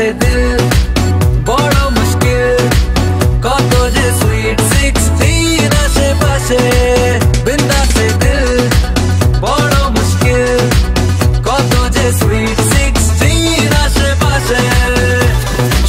से दिल बड़ा मुश्किल कत जे स्वीट 16 आशेपाशे बिंदा से दिल बड़ा मुश्किल कत जे स्वीट 16 आशेपाशे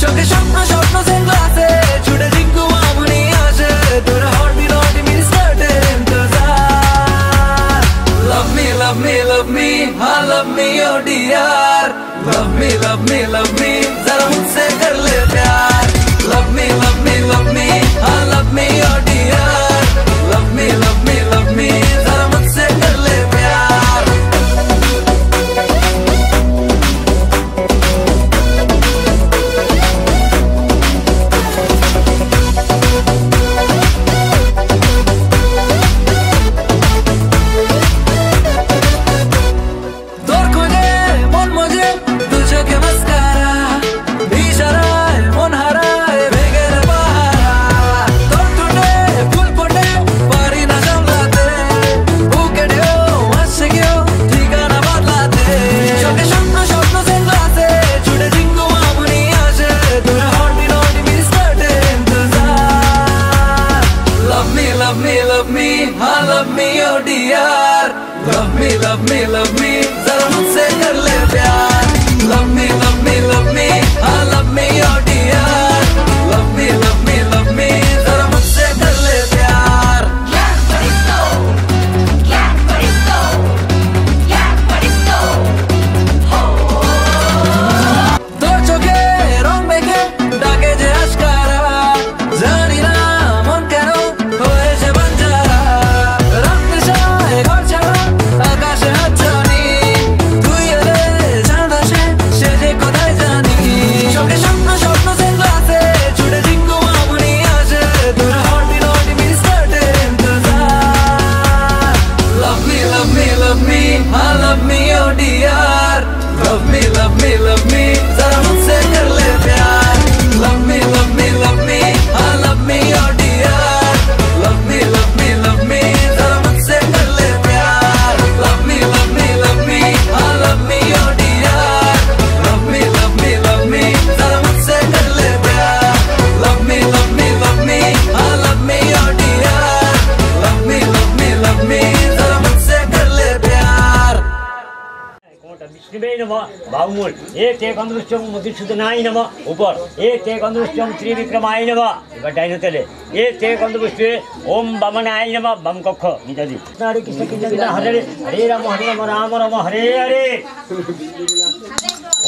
चोखे स्वप्न स्वप्न सेंग्लासे छुटे जिंकु आमुनी आशे तोर हार्टबिट हार्ट मेरी स्टार्टेड इंतजार love me love me love me हाँ love me oh dear love me love me love me जरा मुझसे कर ले प्यार love me love me love me हाँ love me oh dear love me love me love me जरा मुझसे कर ले प्यार तोर खोजे मन मुझे तुझे के मस्कारा इशारा मन हराए भेगेर पहारा तोर टूटे फूल फुटे पारी ना सामलाते बुकेटे हंसे क्यों ठिकाना बदलाते चोखे स्वप्न स्वप्न सेंग्लासे छुटे जिंकु आमुनी आशे तोर हार्टबिट हार्ट मेरी स्टार्टेड इंतजार love me love me love me हाँ love me oh dear love me love me love me जरा मुझसे कर ले प्यार love me love me love me हाँ love me oh dear love me love me love me जरा मुझसे कर ले प्यार दो चोखे रंग मेखे डाके जे आशकारा जानी ना मन केनो হয়েছে বাঞ্জারা রাত্রি সায় ঘর ছাড়া আকাশে হাত জানি তুই এলে চাঁদ আসে সে যে কোথায় জানি চোখে স্বপ্ন স্বপ্ন সেংলাসে ছুটে জিঙ্কু আমনি আসে তোর হার্টবিট হার্ট মেরি স্টার্টেড ইন্তজার love me love me love me हाँ love me oh dear love me love me love me जरा मुझसे कर ले प्यार love me love me love me हाँ love me oh dear love me love me love me जरा मुझसे कर ले प्यार love me love me love me हाँ love me oh dear love me love me love me जरा मुझसे कर ले प्यार love me love me love me हाँ love me oh dear love me love me love me जरा मुझसे कर ले प्यार विष्णुवे नमः बाहुमूल एक अंधुष्टम मधुसूदनाय नमः ऊपर एक अंधुष्टम त्रिविक्रमाय नमः এবার ডাইনো তেলে एक अंधुष्टे ओम वामनाय नमः वाम कक्ष ইত্যাদি হরে কৃষ্ণ কৃষ্ণ হরে হরে রাম রাম রাম হরে হরে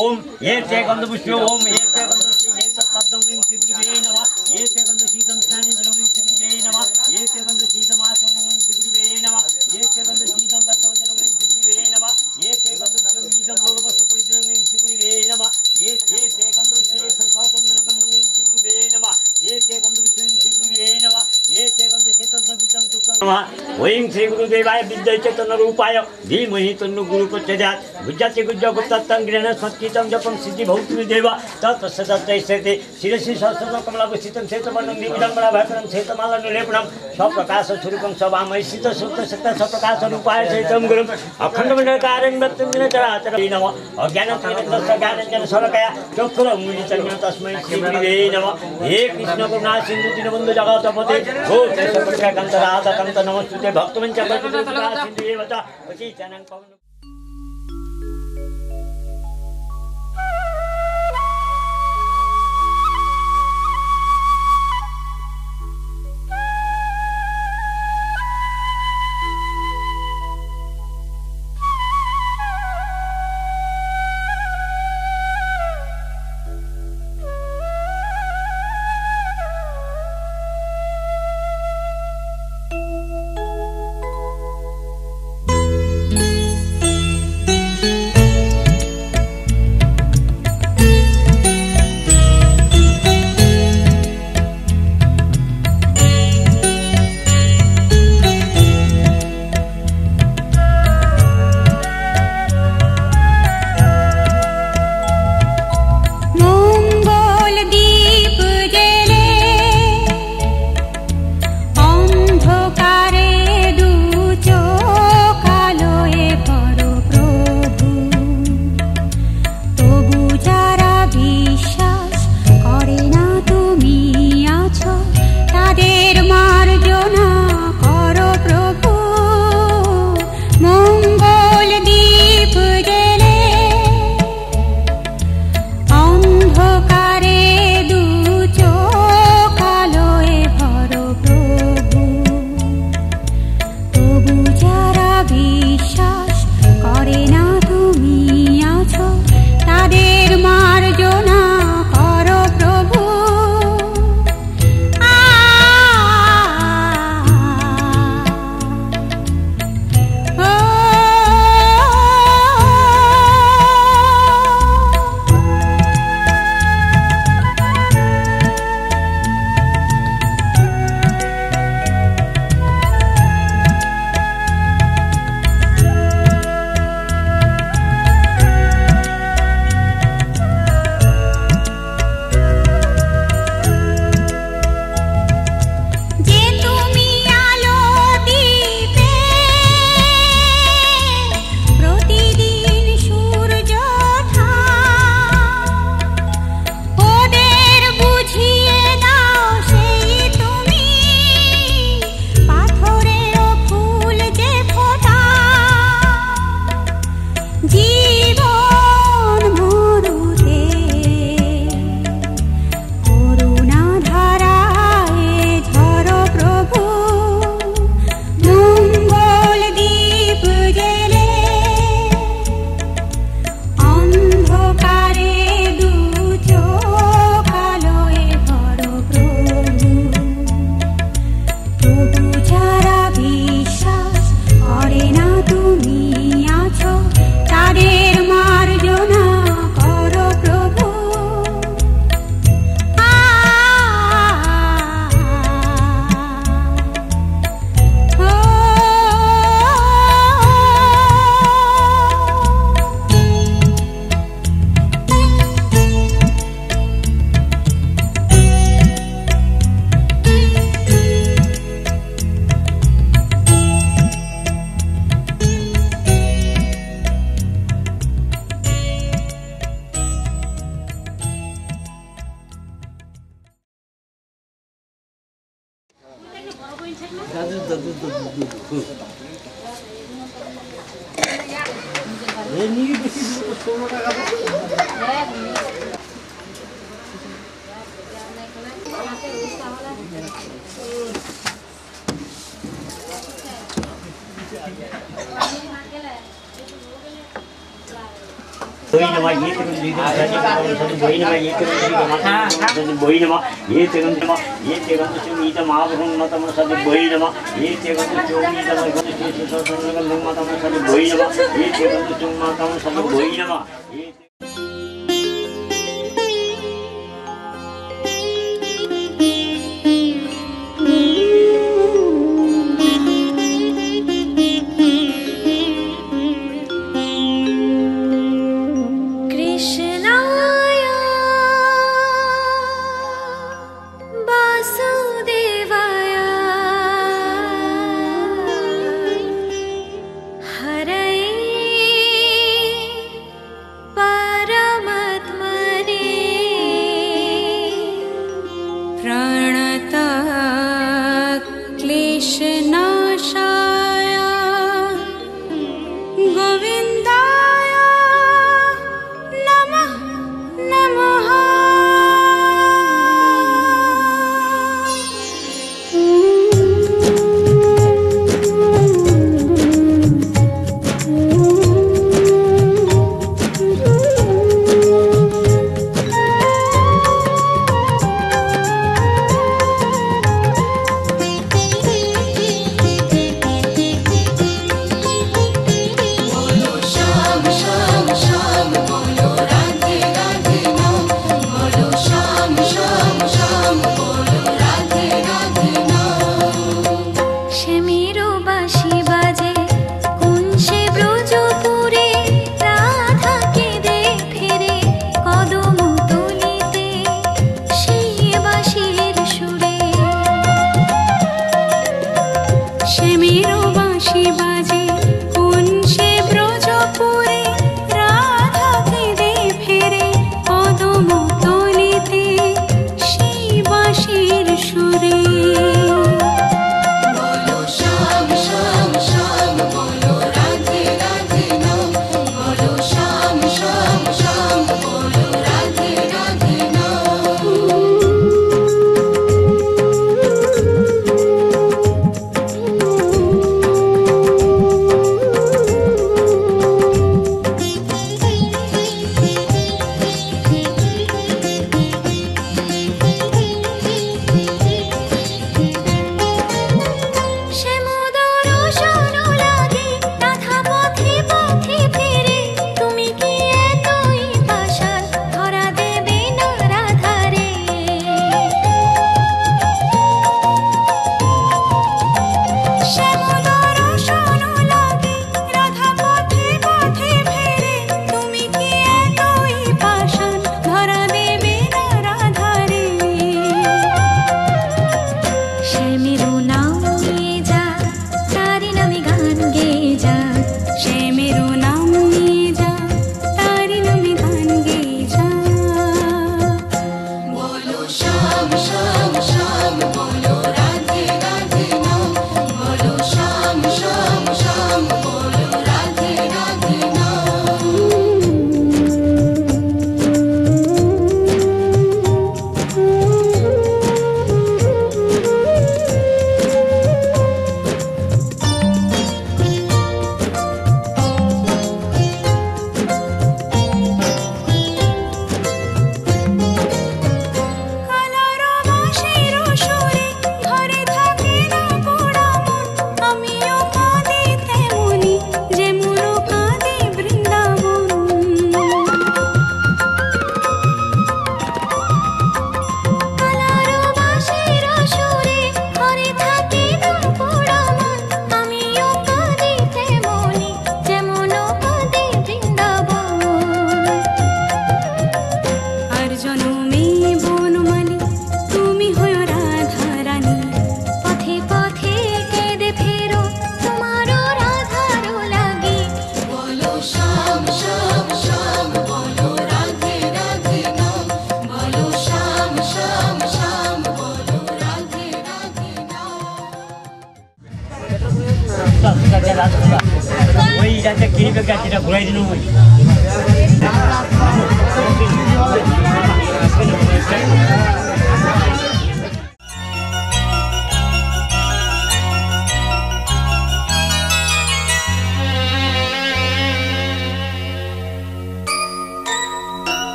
ओम एक अंधुष्टे ओम एक अंधुष्टे पद्मं श्रीगुरुवे नमः एक अंधुशीतं स्नानेन्द्रं श्रीगुरुवे नमः एक अंधुशीतं आचमनं श्रीगुरुवे नमः एक अंधुशीतं दत्तवन्दनं श्रीगुरुवे नमः एक अंधुशीतं नीतं लोकवस्त्रपरिधानं श्रीगुरुवे नमः एक अंधुष्टे सहस्रचन्दनं श्रीगुरुवे नमः एक अंधुष्टे श्रीगुरुवे नमः एक अंधुष्टे तद्विदं तुक्तं नमः ओं श्रीगुरुदेवाय विद्याय चेतनरूपाय धीमहि तन्नो गुरुप्रचोदयात् गुज्जाति गुज्जगुप्तत्तं ज्ञानं संस्कृतं जपं सिद्धि भौतिदेव तत्सदत्तैस्ते शिरसि सहस्रं कमलाभूषितं श्वेतवर्णं निर्विडम्बना भयकरं श्वेतमालानुलेपनं स्वप्रकाश स्वरूपं सभामय शीत शुक्ल सत्य स्वप्रकाश रूपाय सहितं गुरुम् अखण्डमण्डलकारं व्यक्तं चराचरं नमः अज्ञानतिमिरन्दस्य ज्ञानञ्जन शलाकया चक्षुरुन्मीलितं तस्मै श्रीगुरुवे नमः हे कृष्ण करुणा सिन्धु दीनबन्धु जगत्पते ओ केशवकान्त राधाकान्त नमस्तुते भक्तवञ्च सिन्धु एव च वशीचनं पवन Boy nama ye tekan sida boy nama ye tekan sida mata boy nama ye tekan nama ye tekan sumi ta maabhun mata masad boy nama ye tekan chomi ta mai gani se so sangal mata masad boy nama ye tekan chumma ta masad boy nama Bye. কাছে রাস্তা ওই যাতে কিনবে গাছটা ঘুরাই দিন ওই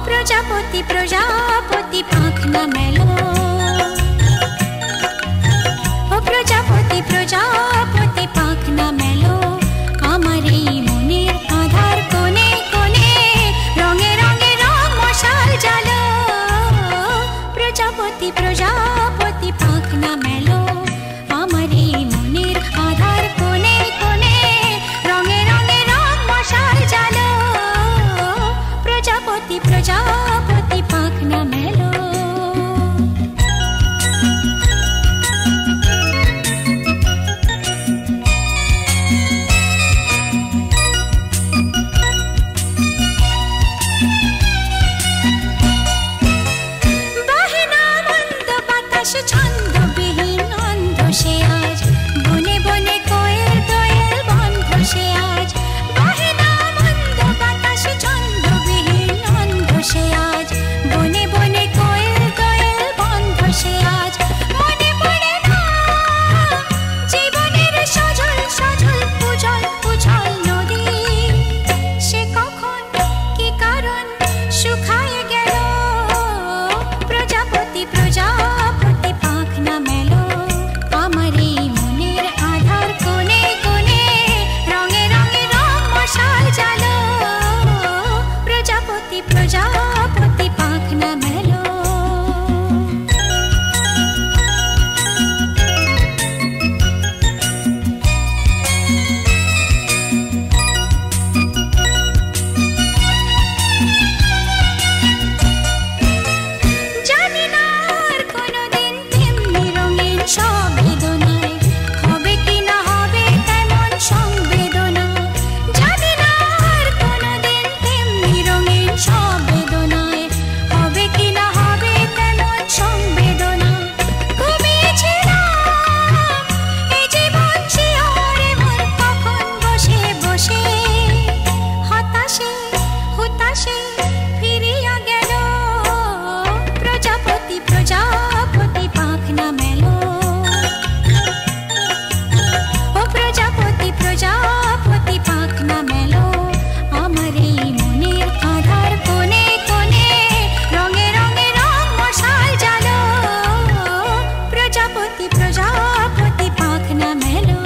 প্রজাপতি প্রজাপতি পাখনা মেলো ও প্রজাপতি প্রজাপতি পাখনা মেলো আমার এই মনের আধার কোণে কোণে রঙে রঙে রং মশাল জ্বালো প্রজাপতি প্রজাপতি পাখনা মেলো আমার এই মনের আধার কোণে কোণে রঙে রঙে রং মশাল জ্বালো প্রজাপতি প্রজাপতি পাখনা মেলো বাহিনা মন্দ বাতাস ছন্দবিহীন অন্ধ সে আজ বনে বনে কোয়েল দোয়েল বন্ধ সে আজ বাহিনা মন্দ বাতাস ছন্দবিহীন অন্ধ সে আজ বনে বনে কোয়েল দোয়েল বন্ধ সে আজ মনে পড়ে না জীবনের সজল সজল উজল উজল নদী সে কখন কি কারণ শুকায় গেল প্রজাপতি প্রজাপতি পাখনা মেলো আমার এই মনের আধার কোণে কোণে রঙে রঙে রং মশাল জ্বালো প্রজাপতি প্রজাপতি পাখনা মেলো জানি না আর কোনোদিন তেমনি রঙিন সব বেদনায় হবে কি না হবে তেমন সংবেদনা জানি না আর কোনোদিন তেমনি রঙিন সব বেদনায় হবে কি না হবে তেমন সংবেদনা ঘুমিয়েছিলাম এই জীবন শিহরে মোর কখন বসে বসে হতাশে হতাশে ফিরিয়া গেল প্রজাপতি প্রজাপতি পাখনা মেলো ও প্রজাপতি প্রজাপতি পাখনা মেলো আমার এই মনের আধার কোণে কোণে রঙে রঙে রং মশাল জ্বালো প্রজাপতি প্রজাপতি পাখনা মেলো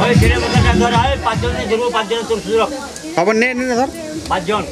ওই ছেলে মতো ধর হয় পাঁচজনের জরুর পাঁচজনের তোর সুযোগ খবর নেই ধর পাঁচজন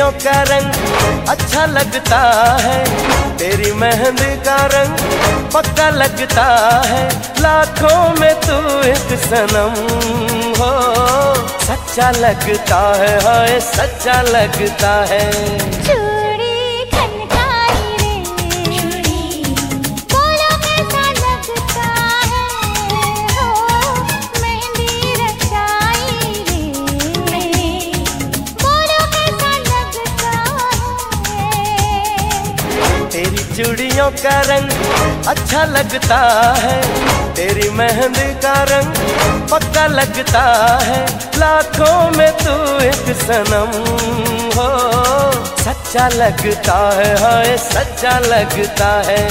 चूड़ियों का रंग अच्छा लगता है, तेरी मेहंदी का रंग पक्का लगता है, लाखों में तू एक सनम हो, सच्चा लगता है, हाय सच्चा लगता है। चूड़ियों का रंग अच्छा लगता है, तेरी मेहंदी का रंग पक्का लगता है, लाखों में तू एक सनम हो, सच्चा लगता है, हाय सच्चा लगता है।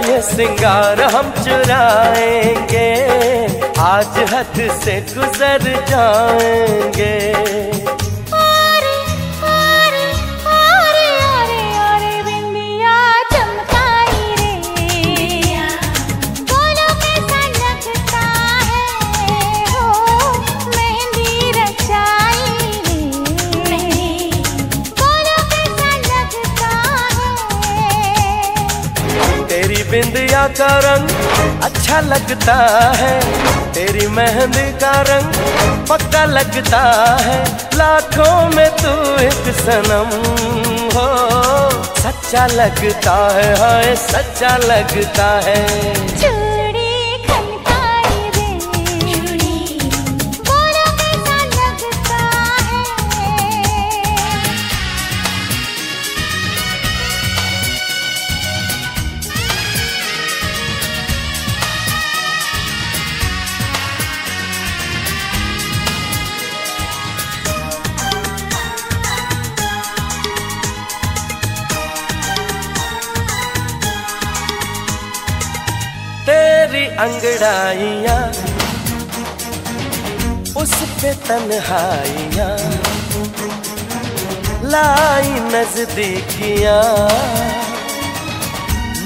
ये सिंगार हम चुराएंगे, आज हद से गुजर जाएंगे। आरे आरे आरे आरे आरे बिंदिया चमकाई रे, बोलो कैसा लगता है हो, मेहंदी रचाई रे, बोलो कैसा लगता है। तेरी बिंदिया का रंग अच्छा लगता है, तेरी मेहंदी का रंग पक्का लगता है, लाखों में तू एक सनम हो, सच्चा लगता है, हाय सच्चा लगता है। तेरी अंगड़ाइयाँ उस पे तन्हाइयाँ लाई नजदीकियाँ,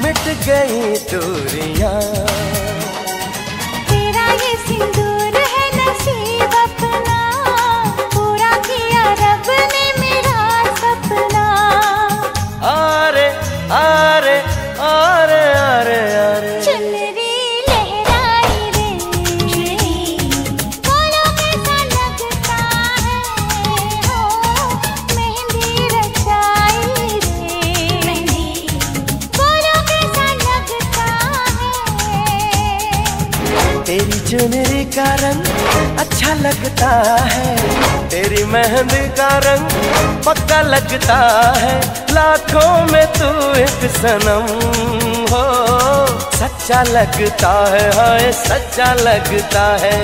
मिट गई दूरियाँ। तेरा ये सिंदूर है नसीब अपना, पूरा किया रब ने मेरा सपना। आरे आरे आरे आरे आरे चुनरी लहराई रे, बोलो कैसा लगता है हो, मेहंदी रचाई रे, बोलो कैसा लगता है। तेरी चुनरी का रंग अच्छा लगता है, तेरी मेहंदी का रंग पक्का लगता है, लाखों में तू एक सनम हो, सच्चा लगता है, हाय सच्चा लगता है।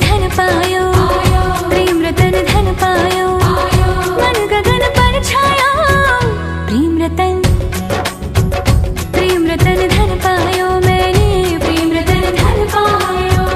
धन पायो, प्रेम रतन धन पायो, मन गगन पर छाया, प्रेम रतन धन पायो, मैंने प्रेम रतन धन पायो।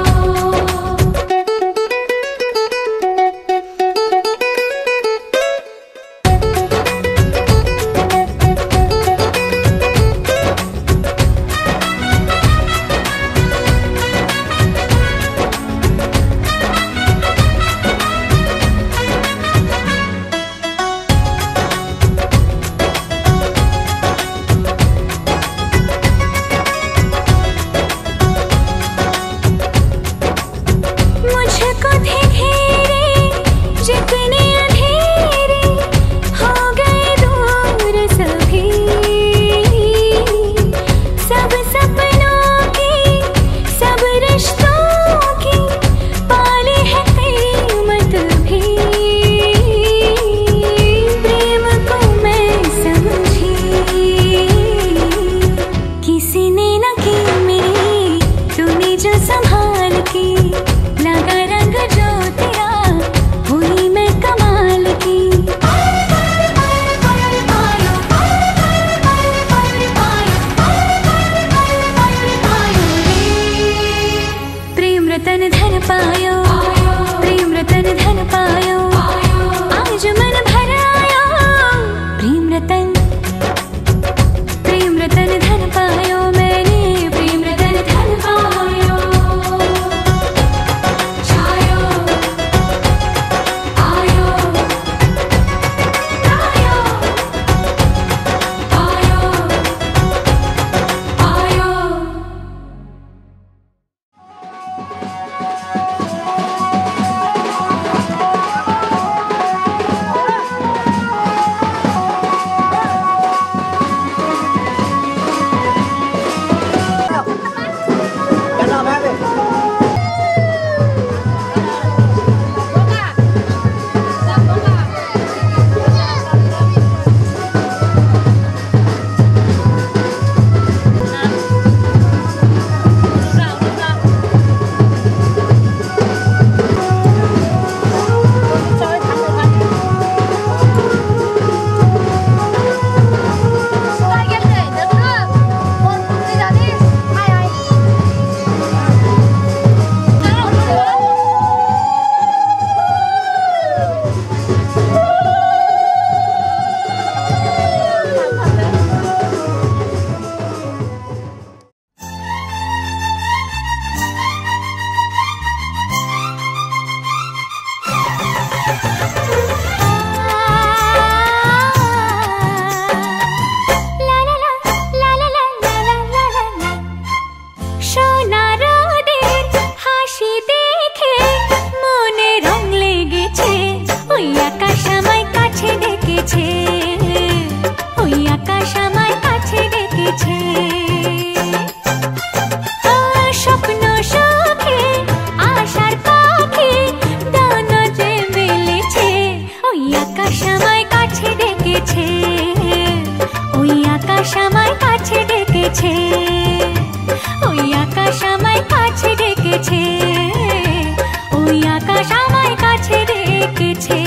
আকাশ আমায় কাছে ডেকেছে।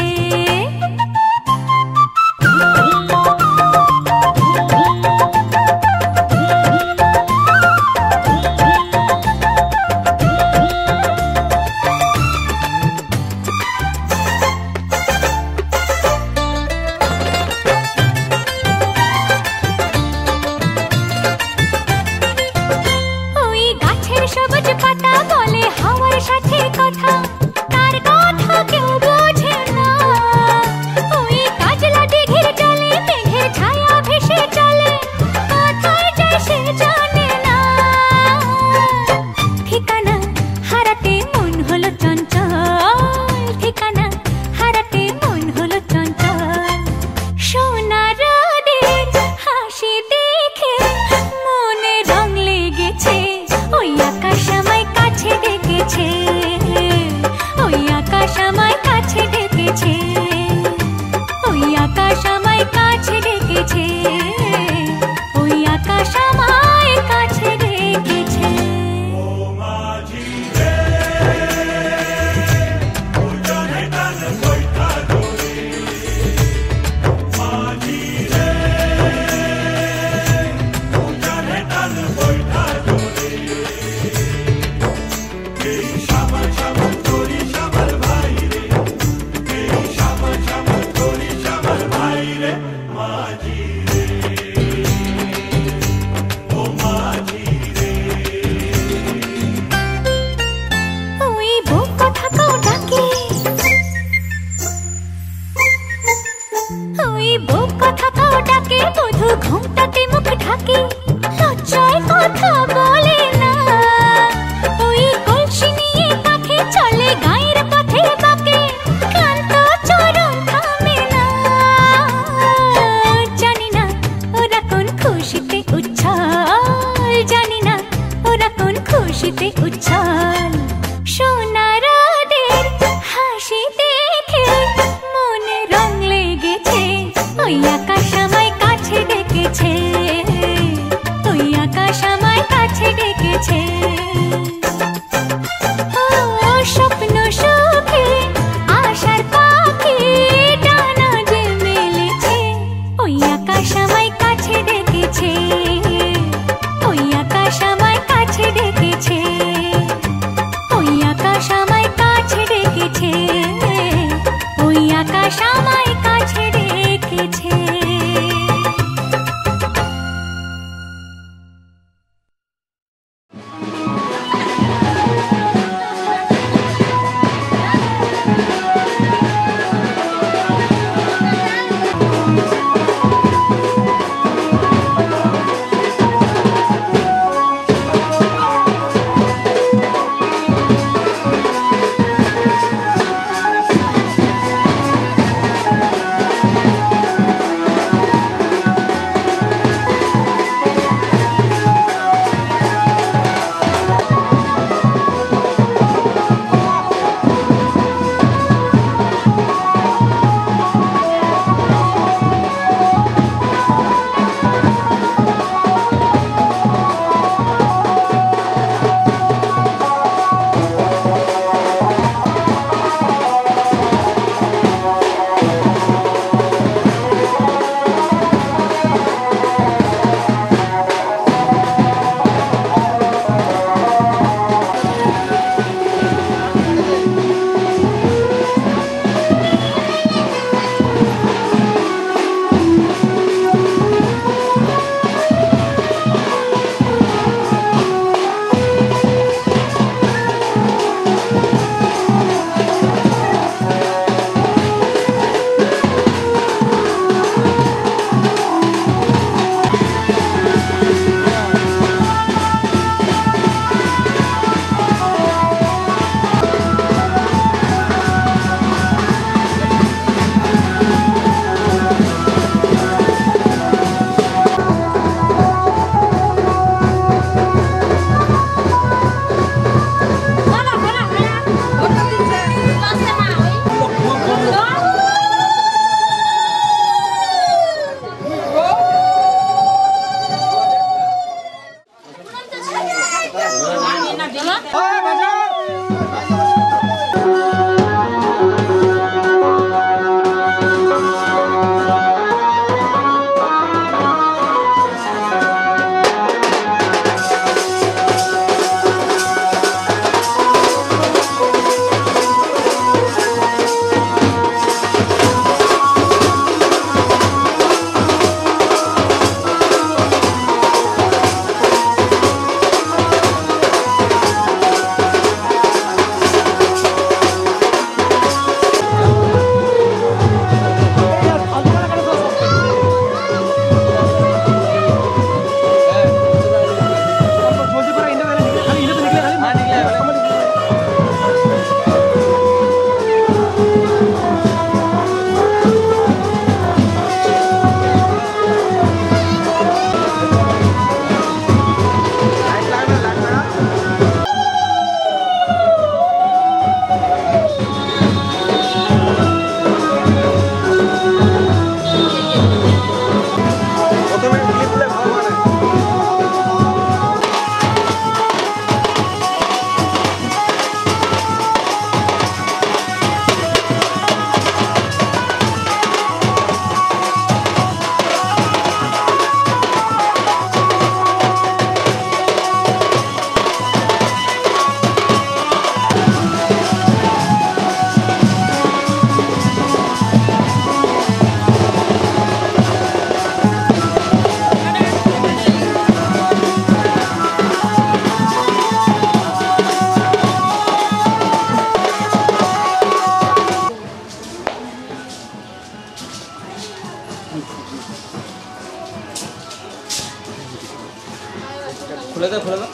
খুলে দাও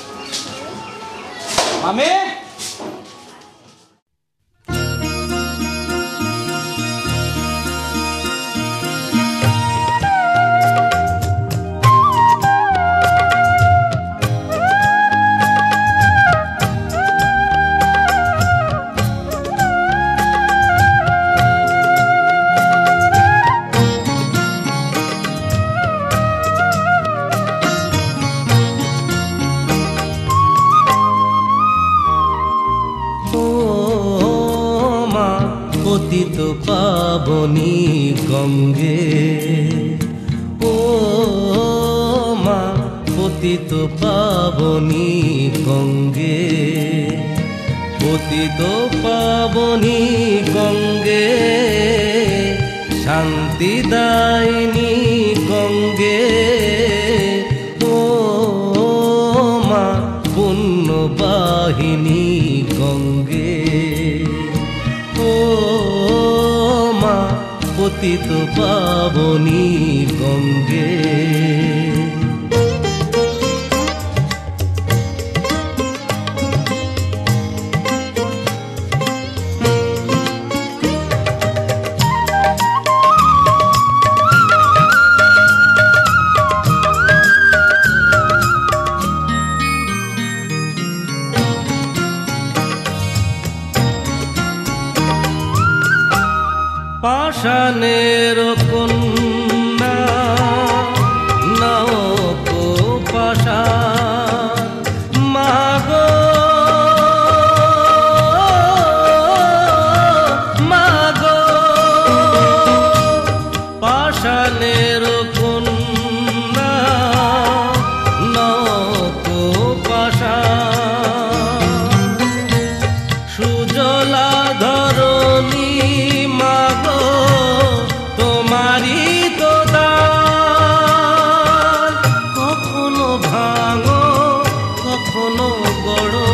মামি। পতিত পাবনী গঙ্গে, ও মা পতিত পাবনী গঙ্গে, পতিত পাবনী গঙ্গে, শান্তিদায়িনী গঙ্গে, ও মা পুণ্যবাহিনী গঙ্গে, ও মা পতিত পাবনী গঙ্গে। পাষাণের কন্যা নব পাষাণ, মাগো মাগো পাষাণের কন্যা নব পাষাণ, সুজলা ধরণী মাগো তোমারি তো দান, কখনো ভাঙো কখনো গড়ো,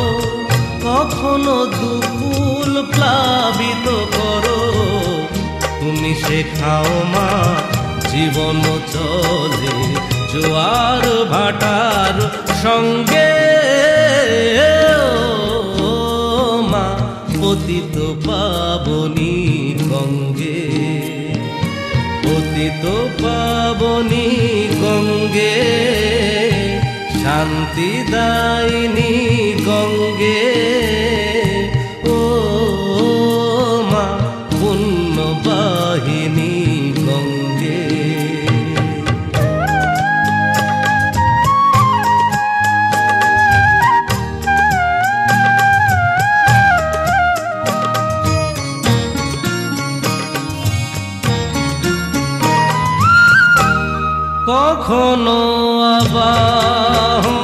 কখনো দুকুল প্লাবিত করো, তুমি শেখাও মা জীবন চলে জোয়ার ভাটার সঙ্গে, ও মা পতিত পাবনী গঙ্গে, পতিত পাবনী গঙ্গে, শান্তিদায়িনী গঙ্গে, ও মা পুণ্যবাহিনী গঙ্গে। কখনো আবাহন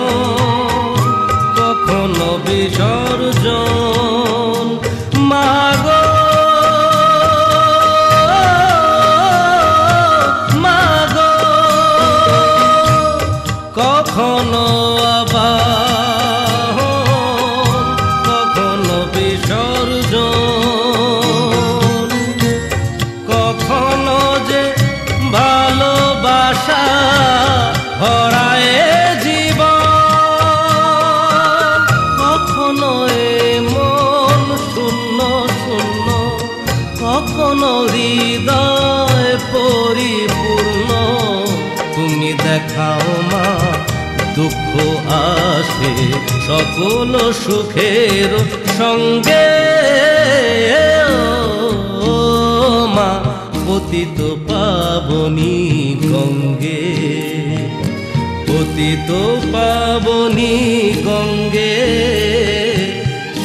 কখনো বিসর্জন, মাগো মাগো কখনো আবাহন কখনো বিসর্জন, কখনো যে ভালোবাসা ভরায় জীবন, কখনো এ মন শূন্য শূন্য, কখনো হৃদয় পরিপূর্ণ, তুমি দেখাও মা দুঃখ আসে সকল সুখের সঙ্গে, ও মা পতিত পাবনী গঙ্গে, পতিত পাবনী গঙ্গে,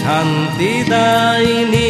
শান্তিদায়িনী